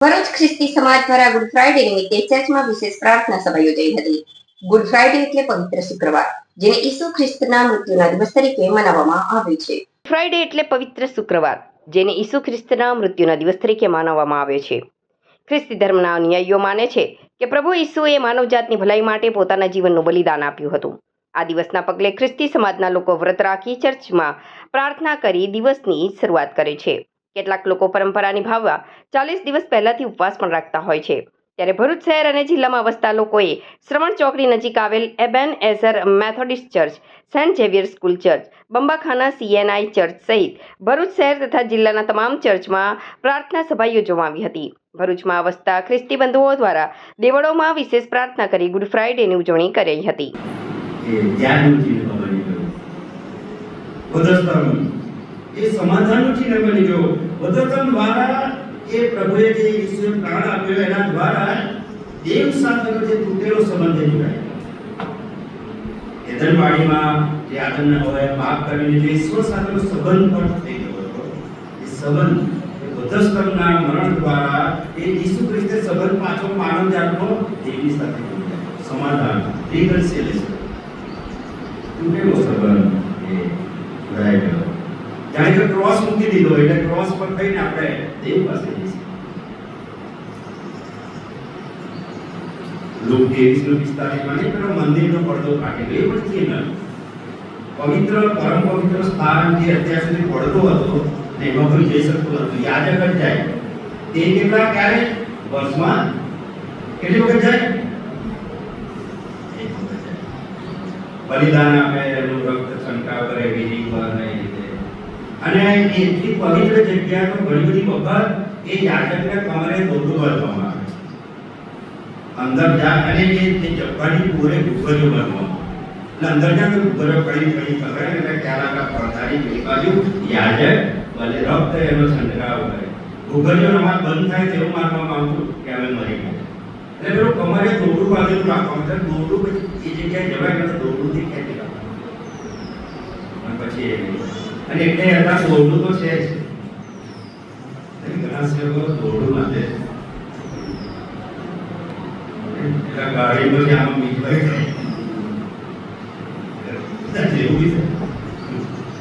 ભરૂચ ખ્રિસ્તી સમાજ દ્વારા ગુડ ફ્રાઇડે નિમિત્તે ચર્ચમાં વિશેષ પ્રાર્થના સભા યોજાઈ હતી. ગુડ ફ્રાઇડે એટલે પવિત્ર શુક્રવાર, જેને ઈસુ ખ્રિસ્તના મૃત્યુના દિવસ તરીકે મનાવવામાં આવે છે. ફ્રાઇડે એટલે પવિત્ર શુક્રવાર, જેને ઈસુ ખ્રિસ્તના મૃત્યુના દિવસ તરીકે મનાવવામાં આવે છે. ખ્રિસ્તી ધર્મના અનુયાયીઓ માને છે કે પ્રભુ ઈસુએ માનવજાતની ભલાઈ માટે પોતાના જીવનનું બલિદાન આપ્યું હતું. આ દિવસના પગલે ખ્રિસ્તી સમાજના લોકો વ્રત રાખી ચર્ચમાં પ્રાર્થના કરી દિવસની શરૂઆત કરે છે. કેટલાક લોકો પરંપરા નિભાવવા 40 દિવસ પહેલાથી ઉપવાસ પણ રાખતા હોય છે. ત્યારે ભરૂચ શહેર અને જિલ્લામાં વસતા લોકોએ શ્રવણ ચોકડી નજીક આવેલ Ebenezer Methodist church, saint Xavier school church, Bambakhana CNI church સહિત ભરૂચ શહેર તથા જિલ્લાના તમામ ચર્ચમાં પ્રાર્થના સભા યોજવામાં આવી હતી. ભરૂચમાં વસતા ખ્રિસ્તી બંધુઓ દ્વારા દેવળોમાં વિશેષ પ્રાર્થના કરી ગુડ ફ્રાઇડેની ઉજવણી કરી હતી. એ સમાધાનનું ચિહ્ન બની ગયો. વધતમ દ્વારા એ પ્રભુએ જે ઈશ્વરે પ્રાણ આપ્યો એના દ્વારા દેવ સાથેનો જે તૂટેલો સંબંધ જોડાયો. એદનવાડીમાં જે આદમને હવે પાપ કરીને જે ઈશ્વર સાથેનો સંબંધ પણ થઈ ગયો હતો. એ સંબંધ વધસ્તમના મરણ દ્વારા એ ઈસુ ખ્રિસ્તે સંબંધ પાછો માનવ જાતનો દેવની સાથે જોડાયો. સમાધાન, રિકન્સિલિએશન, તૂટેલો સંબંધ એ જોડાઈ ગયો. જાણે કે ક્રોસ મૂકી દીધો એટલે ક્રોસ પર થઈને આપણે દેવ પાસે જઈશું. લોક 23:45 પેલો મંદિરનો પડદો કાઢેલો એ વચ્ચે ન પવિત્ર પરમ પવિત્ર સ્થાન જે અત્યાર સુધી પડદો હતો ને એમાં કોઈ જઈ શકતો નથી. યાજક જ જાય. તે કેટલા ક્યારે વર્ષમાં કેટલી વખત જાય? બલિદાન આપે, એનું રક્ત છંટકાવ કરે, વિધિ કરે અને એટલી પવિત્ર જગ્યા તો ઘણી બધી વખત એ યાજકને કમરે દોરડું બાંધવામાં આવે. અંદર જા અને એ જગ્યાની પૂરે ગુગરીઓ બાંધવામાં એટલે અંદર જા તો ગુગરીઓ કડી કરે એટલે ત્યાં પડતાની પેલી બાજુ યાજક ભલે રક્ત એનો છંટકાવ કરે. ગુગરીઓ નમાજ બંધ થાય તેવું માનવામાં આવતું કે હવે મરી ગયા. એટલે પેલું કમરે દોરડું બાંધેલું રાખવાનું એટલે દોરડું પછી એ જગ્યાએ જવાય એટલે દોરડુંથી ખેંચી રાખવાનું પછી અને એટલે હતા દોરડું તો છે જ. ઘણા સેવકો દોરડું માટે એટલે ગાડીમાં આમાં મીઠવાઈ